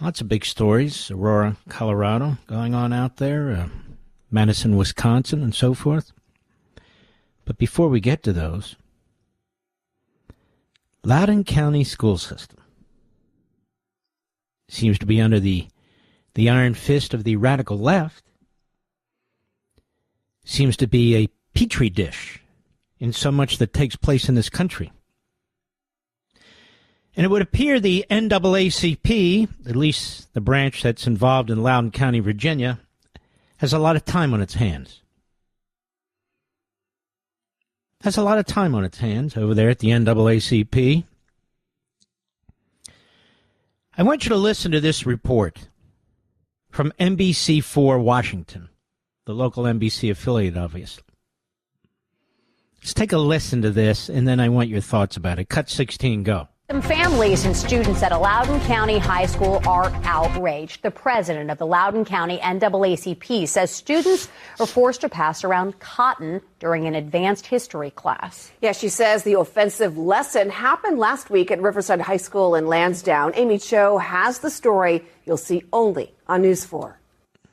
Lots of big stories. Aurora, Colorado, going on out there. Madison, Wisconsin, and so forth. But before we get to those, Loudoun County school system seems to be under the iron fist of the radical left. Seems to be a petri dish in so much that takes place in this country. And it would appear the NAACP, at least the branch that's involved in Loudoun County, Virginia, has a lot of time on its hands. Has a lot of time on its hands over there at the NAACP. I want you to listen to this report from NBC4 Washington, the local NBC affiliate, obviously. Let's take a listen to this, and then I want your thoughts about it. Cut 16, go. Some families and students at a Loudoun County high school are outraged. The president of the Loudoun County NAACP says students are forced to pass around cotton during an advanced history class. Yeah, she says the offensive lesson happened last week at Riverside High School in Lansdowne. Amy Cho has the story you'll see only on News 4.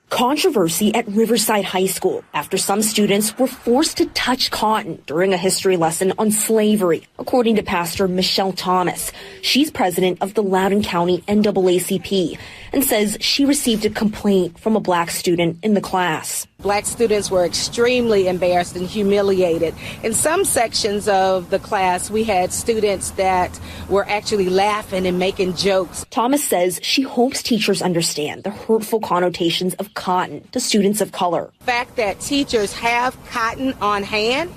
Controversy at Riverside High School after some students were forced to touch cotton during a history lesson on slavery, according to Pastor Michelle Thomas. She's president of the Loudoun County NAACP and says she received a complaint from a black student in the class. Black students were extremely embarrassed and humiliated. In some sections of the class, we had students that were actually laughing and making jokes. Thomas says she hopes teachers understand the hurtful connotations of cotton to students of color. The fact that teachers have cotton on hand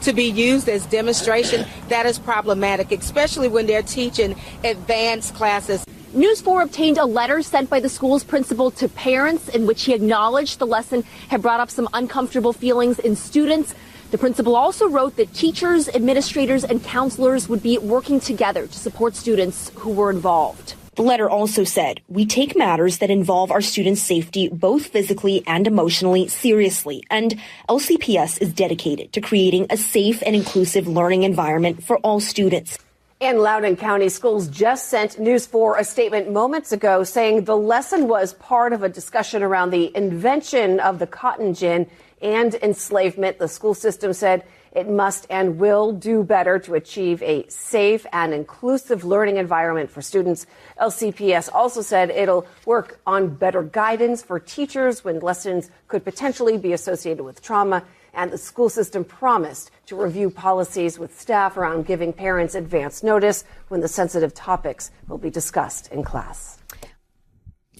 to be used as demonstration, that is problematic, especially when they're teaching advanced classes. News 4 obtained a letter sent by the school's principal to parents in which he acknowledged the lesson had brought up some uncomfortable feelings in students. The principal also wrote that teachers, administrators, and counselors would be working together to support students who were involved. The letter also said, "We take matters that involve our students' safety both physically and emotionally seriously, and LCPS is dedicated to creating a safe and inclusive learning environment for all students." And Loudoun County Schools just sent News 4 a statement moments ago saying the lesson was part of a discussion around the invention of the cotton gin and enslavement. The school system said it must and will do better to achieve a safe and inclusive learning environment for students. LCPS also said it'll work on better guidance for teachers when lessons could potentially be associated with trauma. And the school system promised to review policies with staff around giving parents advance notice when the sensitive topics will be discussed in class.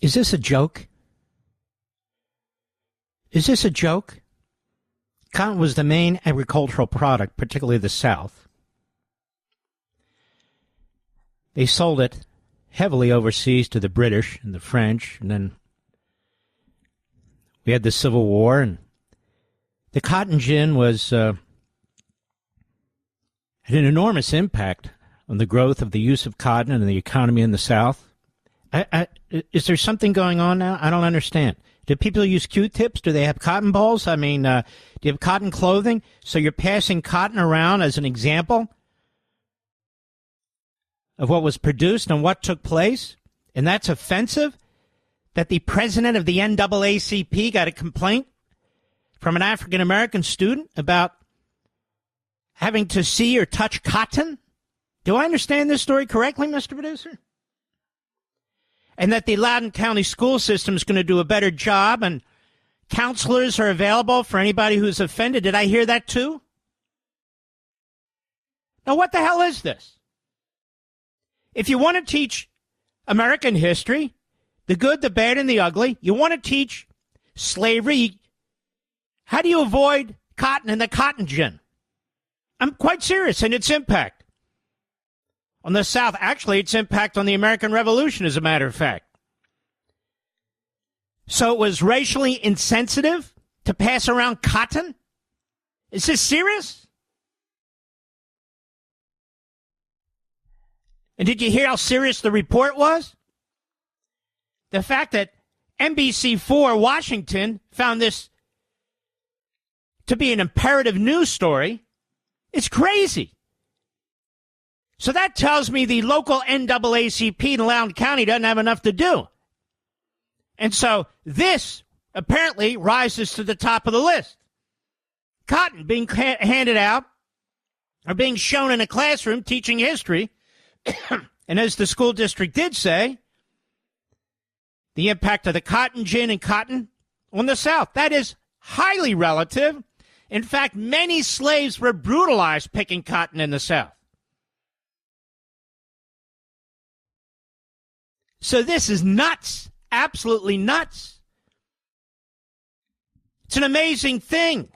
Is this a joke? Is this a joke? Cotton was the main agricultural product, particularly the South. They sold it heavily overseas to the British and the French, and then we had the Civil War, and the cotton gin had an enormous impact on the growth of the use of cotton and the economy in the South. Is there something going on now? I don't understand. Do people use Q-tips? Do they have cotton balls? I mean, do you have cotton clothing? So you're passing cotton around as an example of what was produced and what took place? And that's offensive? That the president of the NAACP got a complaint from an African-American student about having to see or touch cotton? Do I understand this story correctly, Mr. Producer? And that the Loudoun County school system is going to do a better job and counselors are available for anybody who's offended. Did I hear that too? Now, what the hell is this? If you want to teach American history, the good, the bad, and the ugly, you want to teach slavery, how do you avoid cotton and the cotton gin? I'm quite serious, and its impact on the South. Actually, its impact on the American Revolution, as a matter of fact. So it was racially insensitive to pass around cotton? Is this serious? And did you hear how serious the report was? The fact that NBC4 Washington found this to be an imperative news story, it's crazy. So that tells me the local NAACP in Loudoun County doesn't have enough to do. And so this apparently rises to the top of the list. Cotton being handed out or being shown in a classroom teaching history. And as the school district did say, the impact of the cotton gin and cotton on the South, that is highly relative. In fact, many slaves were brutalized picking cotton in the South. So this is nuts, absolutely nuts. It's an amazing thing.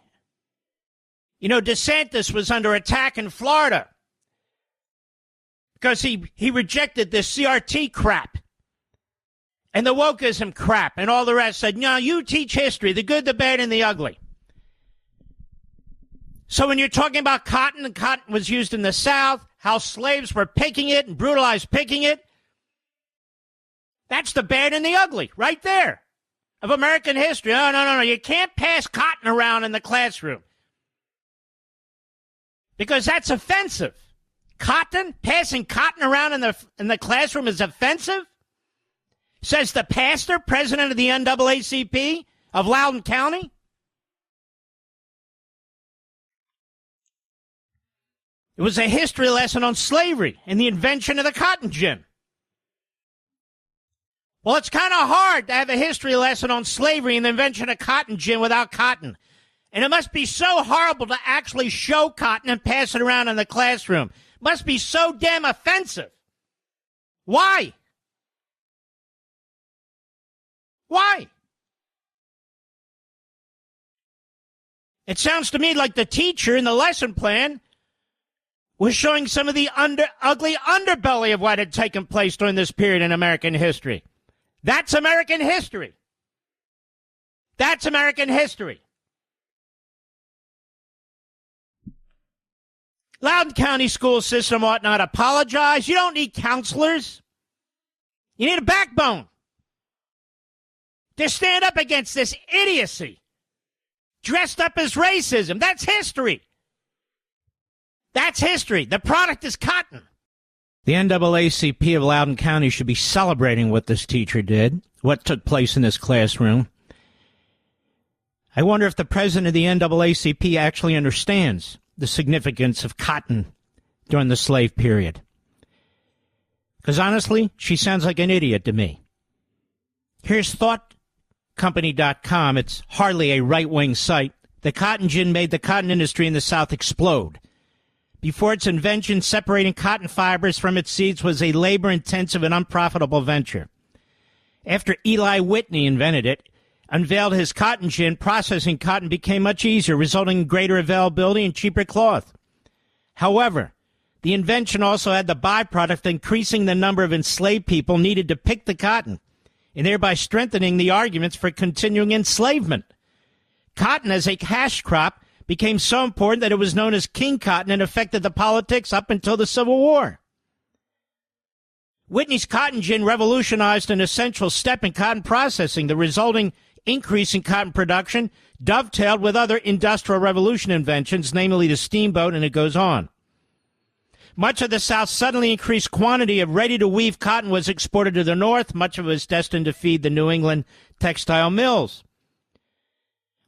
You know, DeSantis was under attack in Florida because he rejected this CRT crap and the wokeism crap and all the rest. Said, no, you teach history, the good, the bad, and the ugly. So when you're talking about cotton, and cotton was used in the South, how slaves were picking it and brutalized picking it, that's the bad and the ugly right there of American history. No. You can't pass cotton around in the classroom because that's offensive. Passing cotton around in the classroom is offensive, says the pastor, president of the NAACP of Loudoun County. It was a history lesson on slavery and the invention of the cotton gin. Well, it's kind of hard to have a history lesson on slavery and the invention of cotton gin without cotton. And it must be so horrible to actually show cotton and pass it around in the classroom. It must be so damn offensive. Why? Why? It sounds to me like the teacher in the lesson plan was showing some of the ugly underbelly of what had taken place during this period in American history. That's American history. That's American history. Loudoun County school system ought not apologize. You don't need counselors. You need a backbone to stand up against this idiocy dressed up as racism. That's history. That's history. The product is cotton. The NAACP of Loudoun County should be celebrating what this teacher did, what took place in this classroom. I wonder if the president of the NAACP actually understands the significance of cotton during the slave period. Because honestly, she sounds like an idiot to me. Here's ThoughtCompany.com. It's hardly a right-wing site. The cotton gin made the cotton industry in the South explode. Before its invention, separating cotton fibers from its seeds was a labor-intensive and unprofitable venture. After Eli Whitney unveiled his cotton gin, processing cotton became much easier, resulting in greater availability and cheaper cloth. However, the invention also had the byproduct of increasing the number of enslaved people needed to pick the cotton, and thereby strengthening the arguments for continuing enslavement. Cotton as a cash crop became so important that it was known as King Cotton and affected the politics up until the Civil War. Whitney's cotton gin revolutionized an essential step in cotton processing. The resulting increase in cotton production dovetailed with other Industrial Revolution inventions, namely the steamboat, and it goes on. Much of the South's suddenly increased quantity of ready-to-weave cotton was exported to the North. Much of it was destined to feed the New England textile mills.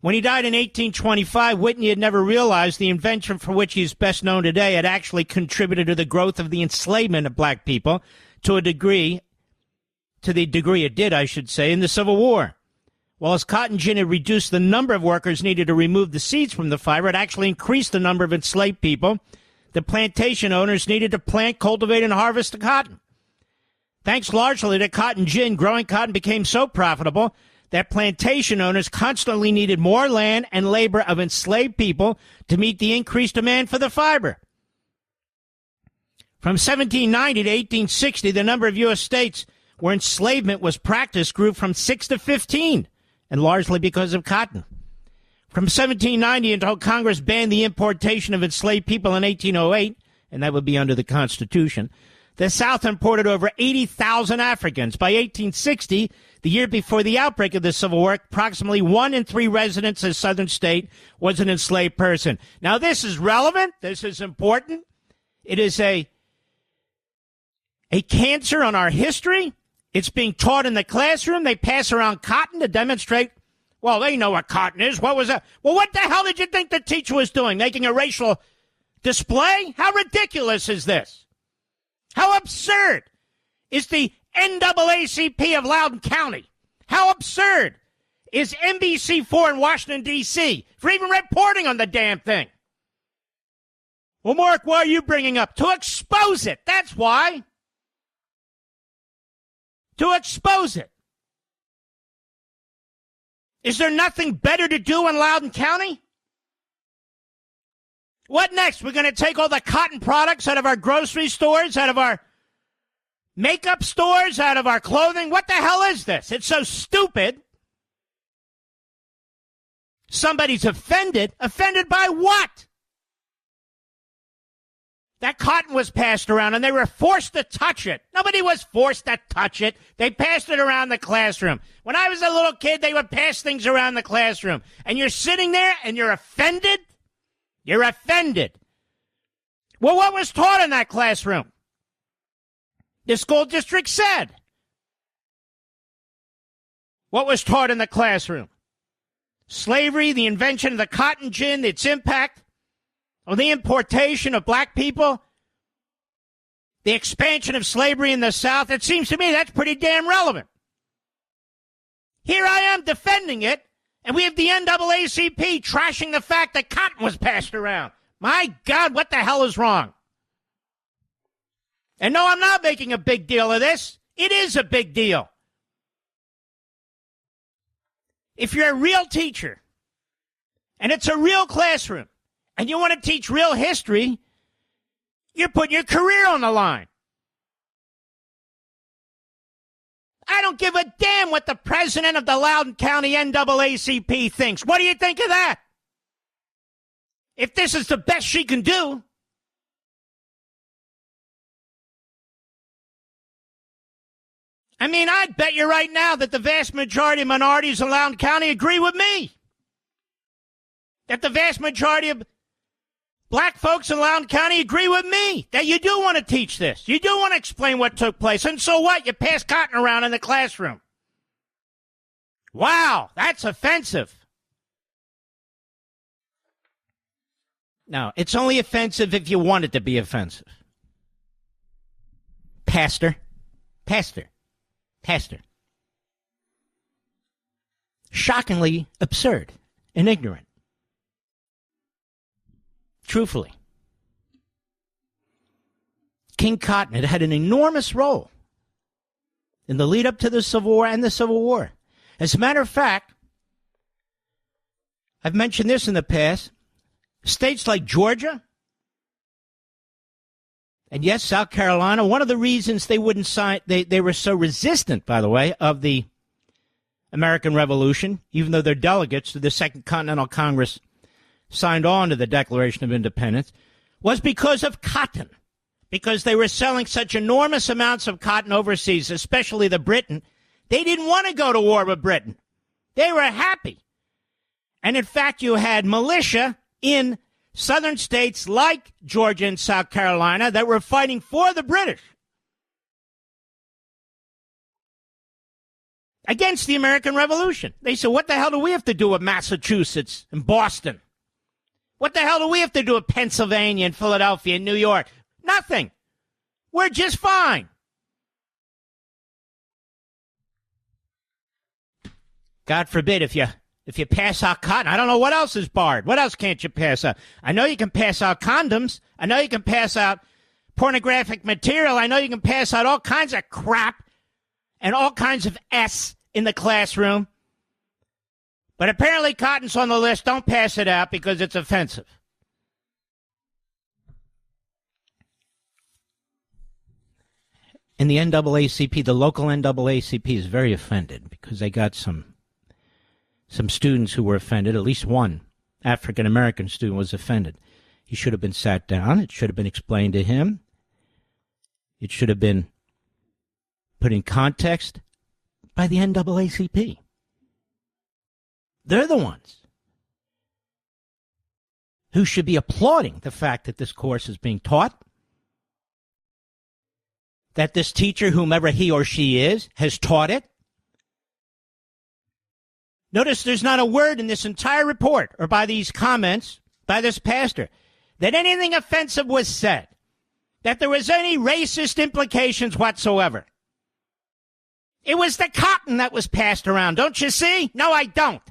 When he died in 1825, Whitney had never realized the invention for which he is best known today had actually contributed to the growth of the enslavement of black people to the degree it did, I should say, in the Civil War. While his cotton gin had reduced the number of workers needed to remove the seeds from the fiber, it actually increased the number of enslaved people the plantation owners needed to plant, cultivate, and harvest the cotton. Thanks largely to cotton gin, growing cotton became so profitable that plantation owners constantly needed more land and labor of enslaved people to meet the increased demand for the fiber. From 1790 to 1860, the number of U.S. states where enslavement was practiced grew from 6 to 15, and largely because of cotton. From 1790 until Congress banned the importation of enslaved people in 1808, and that would be under the Constitution, the South imported over 80,000 Africans. By 1860, the year before the outbreak of the Civil War, approximately 1 in 3 residents of a southern state was an enslaved person. Now, this is relevant. This is important. It is a cancer on our history. It's being taught in the classroom. They pass around cotton to demonstrate, well, they know what cotton is. What was that? Well, what the hell did you think the teacher was doing? Making a racial display? How ridiculous is this? How absurd is the NAACP of Loudoun County? How absurd is NBC4 in Washington, D.C. for even reporting on the damn thing? Well, Mark, why are you bringing up? To expose it. That's why. To expose it. Is there nothing better to do in Loudoun County? What next? We're going to take all the cotton products out of our grocery stores, out of our makeup stores, out of our clothing? What the hell is this? It's so stupid. Somebody's offended. Offended by what? That cotton was passed around and they were forced to touch it. Nobody was forced to touch it. They passed it around the classroom. When I was a little kid, they would pass things around the classroom. And you're sitting there and you're offended? You're offended. Well, what was taught in that classroom? The school district said. What was taught in the classroom? Slavery, the invention of the cotton gin, its impact on the importation of black people, the expansion of slavery in the South. It seems to me that's pretty damn relevant. Here I am defending it, and we have the NAACP trashing the fact that cotton was passed around. My God, what the hell is wrong? And no, I'm not making a big deal of this. It is a big deal. If you're a real teacher, and it's a real classroom, and you want to teach real history, you're putting your career on the line. I don't give a damn what the president of the Loudoun County NAACP thinks. What do you think of that? If this is the best she can do, I mean, I'd bet you right now that the vast majority of minorities in Loudoun County agree with me. That the vast majority of black folks in Loudoun County agree with me that you do want to teach this. You do want to explain what took place. And so what? You pass cotton around in the classroom. Wow, that's offensive. No, it's only offensive if you want it to be offensive. Pastor. Shockingly absurd and ignorant. Truthfully. King Cotton had an enormous role in the lead up to the Civil War and the Civil War. As a matter of fact, I've mentioned this in the past, states like Georgia and yes, South Carolina, one of the reasons they wouldn't sign, they were so resistant, by the way, of the American Revolution, even though their delegates to the Second Continental Congress signed on to the Declaration of Independence, was because of cotton. Because they were selling such enormous amounts of cotton overseas, especially the Britain. They didn't want to go to war with Britain. They were happy. And in fact, you had militia in southern states like Georgia and South Carolina that were fighting for the British against the American Revolution. They said, what the hell do we have to do with Massachusetts and Boston? What the hell do we have to do with Pennsylvania and Philadelphia and New York? Nothing. We're just fine. God forbid if you pass out cotton. I don't know what else is barred. What else can't you pass out? I know you can pass out condoms. I know you can pass out pornographic material. I know you can pass out all kinds of crap and all kinds of S in the classroom. But apparently cotton's on the list. Don't pass it out because it's offensive. And the NAACP, the local NAACP, is very offended because they got some students who were offended. At least one African-American student was offended. He should have been sat down. It should have been explained to him. It should have been put in context by the NAACP. They're the ones who should be applauding the fact that this course is being taught, that this teacher, whomever he or she is, has taught it. Notice there's not a word in this entire report or by these comments by this pastor that anything offensive was said, that there was any racist implications whatsoever. It was the cotton that was passed around. Don't you see? No, I don't.